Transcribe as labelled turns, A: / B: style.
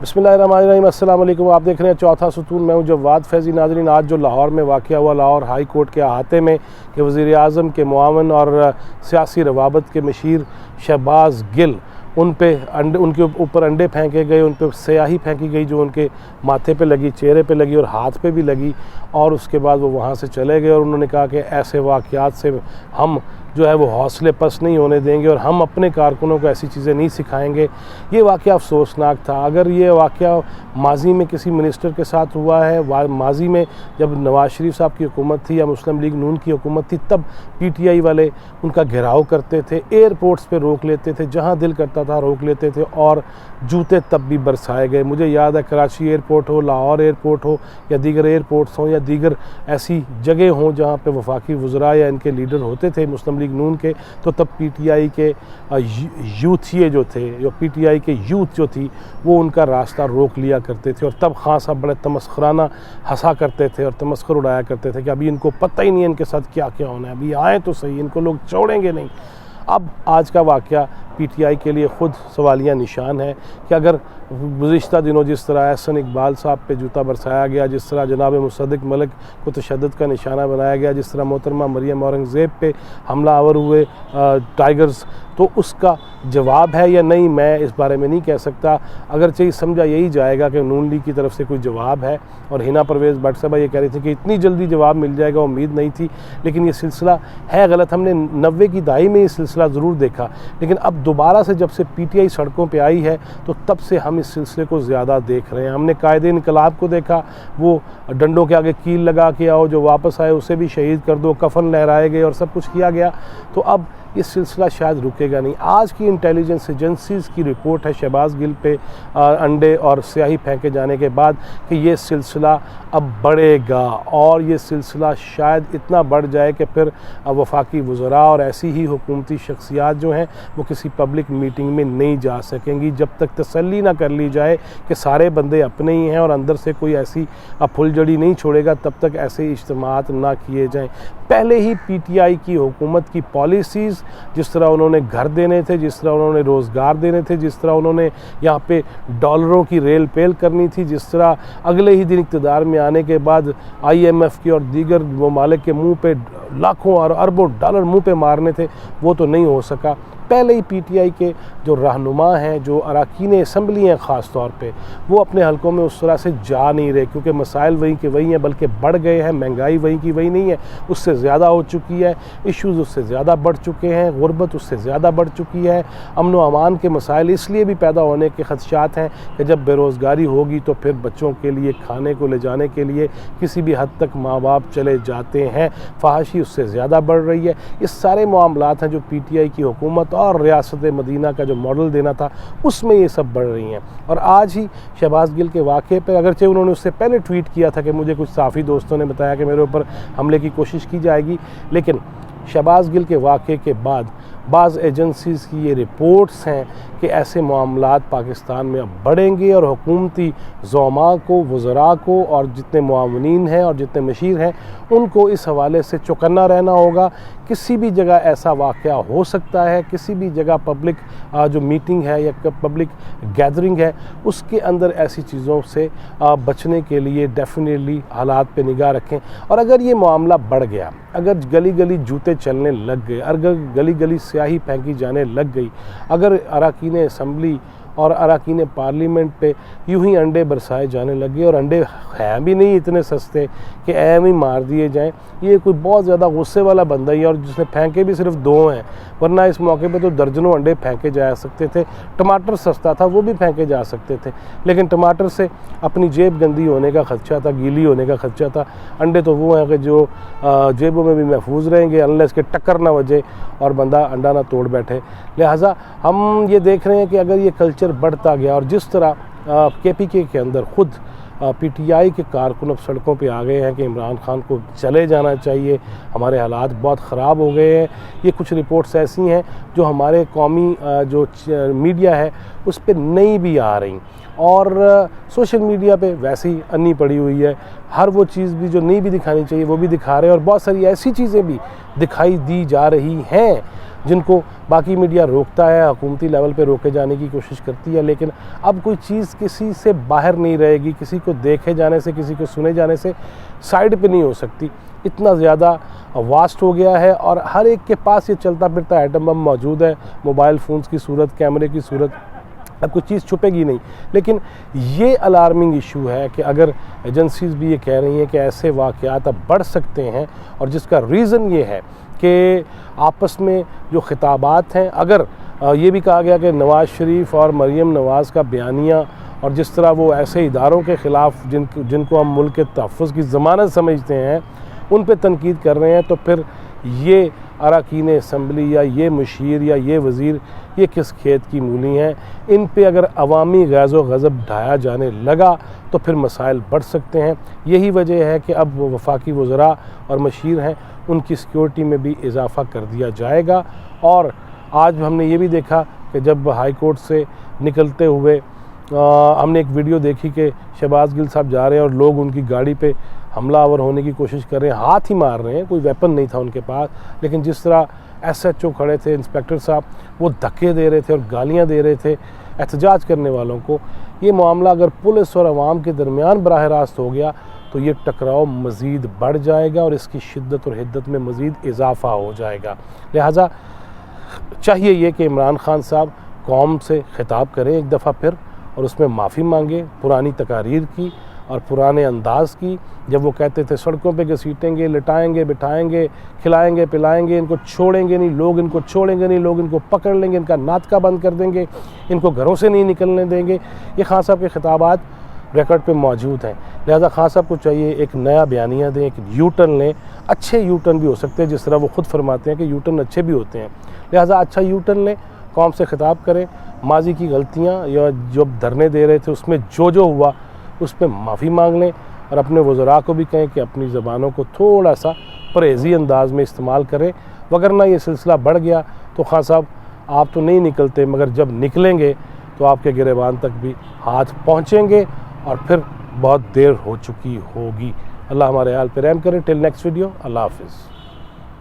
A: बिस्मिल्लाहिर्रहमानिर्रहीम। अस्सलाम वालेकुम। आप देख रहे हैं चौथा सुतून। मैं हूं जवाद फैज़ी। नाज़रीन, आज जो लाहौर में वाक़या हुआ, लाहौर हाई कोर्ट के अहाते में कि वज़ीर आज़म के मुआवन और सियासी रवाबत के मशीर शहबाज गिल, उनके ऊपर अंडे फेंके गए, उन पर स्याही फेंकी गई जो उनके माथे पे लगी, चेहरे पे लगी और हाथ पे भी लगी, और उसके बाद वो वहाँ से चले गए। और उन्होंने कहा कि ऐसे वाक़यात से हम जो है वो हौसले पस्त नहीं होने देंगे और हम अपने कारकुनों को ऐसी चीज़ें नहीं सिखाएंगे। ये वाक़या अफसोसनाक था। अगर ये वाक़या माजी में किसी मिनिस्टर के साथ हुआ है, माजी में जब नवाज़ शरीफ साहब की हुकूमत थी या मुस्लिम लीग नून की हुकूमत थी, तब PTI वाले उनका घेराव करते थे, एयरपोर्ट्स पे रोक लेते थे, जहाँ दिल करता था रोक लेते थे, और जूते तब भी बरसाए गए। मुझे याद है कराची एयरपोर्ट हो, लाहौर एयरपोर्ट हो, या दीगर एयरपोर्ट्स हों, या दीगर ऐसी जगह हों जहाँ पे वफाकी वज़रा या इनके लीडर होते थे मुस्लिम लीग नून के, तो तब PTI के यूथिये जो थे, या PTI के यूथ जो थी, वो उनका रास्ता रोक लिया करते थे। और तब खान साहब बड़े तमस्खराना हंसा करते थे और तमस्खर उड़ाया करते थे कि अभी इनको पता ही नहीं है इनके साथ क्या क्या होना है, अभी आए तो सही, इनको लोग छोड़ेंगे नहीं। अब आज का वाक़या PTI के लिए ख़ुद सवालिया निशान है कि अगर गुज़िश्ता दिनों जिस तरह एहसन इकबाल साहब पे जूता बरसाया गया, जिस तरह जनाब मुसद्दिक मलिक को तशद्दुद का निशाना बनाया गया, जिस तरह मोहतरमा मरियम औरंगज़ेब पे हमला आवर हुए टाइगर्स, तो उसका जवाब है या नहीं, मैं इस बारे में नहीं कह सकता। अगर चाहिए समझा यही जाएगा कि नून लीग की तरफ से कोई जवाब है, और हिना परवेज़ भट्ट साहब ये कह रही थी कि इतनी जल्दी जवाब मिल जाएगा, उम्मीद नहीं थी। लेकिन ये सिलसिला है गलत। हमने 90 की दहाई में ये सिलसिला ज़रूर देखा, लेकिन अब दोबारा से जब से PTI सड़कों पे आई है, तो तब से हम इस सिलसिले को ज़्यादा देख रहे हैं। हमने कायदे इनकलाब को देखा, वो डंडों के आगे कील लगा के आओ, जो वापस आए उसे भी शहीद कर दो, कफन लहराए गए और सब कुछ किया गया। तो अब ये सिलसिला शायद रुकेगा नहीं। आज की इंटेलिजेंस एजेंसीज़ की रिपोर्ट है शहबाज गिल पे अंडे और स्याही फेंके जाने के बाद कि ये सिलसिला अब बढ़ेगा, और ये सिलसिला शायद इतना बढ़ जाए कि फिर वफाकी वज़रा और ऐसी ही हुकूमती शख्सियात जो हैं वो किसी पब्लिक मीटिंग में नहीं जा सकेंगी जब तक तसल्ली ना कर ली जाए कि सारे बंदे अपने ही हैं और अंदर से कोई ऐसी फुलझड़ी नहीं छोड़ेगा, तब तक ऐसे इज्तिमात ना किए जाएँ। पहले ही PTI की हुकूमत की पॉलिसीज़, जिस तरह उन्होंने घर देने थे, जिस तरह उन्होंने रोज़गार देने थे, जिस तरह उन्होंने यहाँ पे डॉलरों की रेल पेल करनी थी, जिस तरह अगले ही दिन इक़्तिदार में आने के बाद IMF के और दीगर ममालिक के मुंह पे लाखों और अरबों डॉलर मुंह पे मारने थे, वो तो नहीं हो सका। पहले ही PTI के जो रहनुमा हैं, जो अरकान असम्बली हैं ख़ास तौर पे, वो अपने हलकों में उस तरह से जा नहीं रहे, क्योंकि मसाइल वहीं के वहीं हैं, बल्कि बढ़ गए हैं। महंगाई वहीं की वहीं नहीं है, उससे ज़्यादा हो चुकी है, इश्यूज़ उससे ज़्यादा बढ़ चुके हैं, गुर्बत उससे ज़्यादा बढ़ चुकी है, अमन व अमान के मसाइल इसलिए भी पैदा होने के खदशात हैं कि जब बेरोज़गारी होगी तो फिर बच्चों के लिए खाने को ले जाने के लिए किसी भी हद तक माँ बाप चले जाते हैं, फहाशी उससे ज़्यादा बढ़ रही है। ये सारे मामलात हैं जो PTI की हुकूमत और रियासत मदीना का जो मॉडल देना था उसमें ये सब बढ़ रही हैं। और आज ही शहबाज गिल के वाक़े पर, अगरचे उन्होंने उससे पहले ट्वीट किया था कि मुझे कुछ साफ़ी दोस्तों ने बताया कि मेरे ऊपर हमले की कोशिश की जाएगी, लेकिन शहबाज गिल के वाक़े के बाद बाज़ एजेंसीज़ की ये रिपोर्ट्स हैं कि ऐसे मामलात पाकिस्तान में अब बढ़ेंगे और हुकूमती ज़ोमा को, वज़रा को, और जितने मुआवनीन हैं और जितने मशीर हैं उनको इस हवाले से चौकन्ना रहना होगा। किसी भी जगह ऐसा वाक़या हो सकता है, किसी भी जगह पब्लिक जो मीटिंग है या पब्लिक गैदरिंग है उसके अंदर ऐसी चीज़ों से बचने के लिए डेफिनेटली हालात पे निगाह रखें। और अगर ये मामला बढ़ गया, अगर गली गली जूते चलने लग गए, अगर गली गली स्याही फेंकी जाने लग गई, अगर अरकान असम्बली और अरकान पार्लियामेंट पे यूं ही अंडे बरसाए जाने लगे, और अंडे हैं भी नहीं इतने सस्ते कि ऐम ही मार दिए जाएं, ये कोई बहुत ज़्यादा गुस्से वाला बंदा ही, और जिसने फेंके भी सिर्फ 2 हैं, वरना इस मौके पे तो दर्जनों अंडे फेंके जा सकते थे। टमाटर सस्ता था, वो भी फेंके जा सकते थे, लेकिन टमाटर से अपनी जेब गंदी होने का खदशा था, गीली होने का खदशा था। अंडे तो वो हैं कि जो जेबों में भी महफूज रहेंगे अनलेस के टक्कर ना वजे और बंदा अंडा ना तोड़ बैठे। लिहाजा हम ये देख रहे हैं कि अगर ये कल्चर बढ़ता गया, और जिस तरह KPK के अंदर ख़ुद PTI के कारकुन अब सड़कों पे आ गए हैं कि इमरान खान को चले जाना चाहिए, हमारे हालात बहुत ख़राब हो गए हैं। ये कुछ रिपोर्ट्स ऐसी हैं जो हमारे कौमी जो मीडिया है उस पर नहीं भी आ रही, और सोशल मीडिया पे वैसे ही अन्नी पड़ी हुई है। हर वो चीज़ भी जो नहीं भी दिखानी चाहिए वो भी दिखा रहे हैं, और बहुत सारी ऐसी चीज़ें भी दिखाई दी जा रही हैं जिनको बाकी मीडिया रोकता है, हुकूमती लेवल पे रोके जाने की कोशिश करती है, लेकिन अब कोई चीज़ किसी से बाहर नहीं रहेगी, किसी को देखे जाने से, किसी को सुने जाने से साइड पे नहीं हो सकती। इतना ज़्यादा वास्ट हो गया है और हर एक के पास ये चलता फिरता एटम बम मौजूद है, मोबाइल फ़ोन्स की सूरत, कैमरे की सूरत। अब कोई चीज़ छुपेगी नहीं। लेकिन ये अलार्मिंग इशू है कि अगर एजेंसीज़ भी ये कह रही हैं कि ऐसे वाक़यात अब बढ़ सकते हैं, और जिसका रीज़न ये है कि आपस में जो खिताबात हैं, अगर ये भी कहा गया कि नवाज़ शरीफ और मरीम नवाज़ का बयानिया और जिस तरह वो ऐसे इदारों के ख़िलाफ़ जिनको हम मुल्क के तहफ़्फ़ुज़ की ज़मानत समझते हैं उन पे तनकीद कर रहे हैं, तो फिर ये अरकान असम्बली या ये मुशीर या ये वज़ीर ये किस खेत की मूली हैं। इन पे अगर अवामी गैज़ो गज़ब ढाया जाने लगा तो फिर मसाइल बढ़ सकते हैं। यही वजह है कि अब वफाकी वज़रा और मुशीर हैं, उनकी सिक्योरिटी में भी इजाफ़ा कर दिया जाएगा। और आज हमने ये भी देखा कि जब हाई कोर्ट से निकलते हुए हमने एक वीडियो देखी कि शहबाज गिल साहब जा रहे हैं और लोग उनकी गाड़ी पे हमलावर होने की कोशिश कर रहे हैं, हाथ ही मार रहे हैं, कोई वेपन नहीं था उनके पास, लेकिन जिस तरह SHO खड़े थे, इंस्पेक्टर साहब, वो धक्के दे रहे थे और गालियां दे रहे थे एहतजाज करने वालों को। ये मामला अगर पुलिस और अवाम के दरमियान बराह रास्त हो गया तो ये टकराव मज़ीद बढ़ जाएगा और इसकी शिद्दत और हिद्दत में मज़ीद इजाफ़ा हो जाएगा। लिहाजा चाहिए ये कि इमरान खान साहब कौम से खिताब करें एक दफ़ा फिर और उसमें माफ़ी मांगे पुरानी तकारीर की और पुराने अंदाज़ की, जब वो कहते थे सड़कों पे घसीटेंगे, लिटाएंगे, बिठाएंगे, खिलाएंगे, पिलाएंगे, इनको छोड़ेंगे नहीं, लोग इनको छोड़ेंगे नहीं, लोग इनको पकड़ लेंगे, इनका नाटका बंद कर देंगे, इनको घरों से नहीं निकलने देंगे। ये खान साहब के खिताबात रिकॉर्ड पे मौजूद हैं। लिहाजा खान साहब को चाहिए एक नया बयानिया दें, एक यू टर्न लें। अच्छे यू टर्न भी हो सकते हैं, जिस तरह वो ख़ुद फरमाते हैं कि यू टर्न अच्छे भी होते हैं। लिहाजा अच्छा यू टर्न लें, कौम से खिताब करें, माजी की गलतियाँ या जो धरने दे रहे थे उसमें जो हुआ उस पर माफ़ी मांग लें और अपने वज़रा को भी कहें कि अपनी ज़बानों को थोड़ा सा परहेज़ी अंदाज़ में इस्तेमाल करें, वगरना ये सिलसिला बढ़ गया तो खान साहब आप तो नहीं निकलते, मगर जब निकलेंगे तो आपके गिरेबान तक भी हाथ पहुँचेंगे और फिर बहुत देर हो चुकी होगी। अल्लाह हमारे हाल पे रहम करे। टिल नेक्स्ट वीडियो, अल्लाह हाफ़िज़।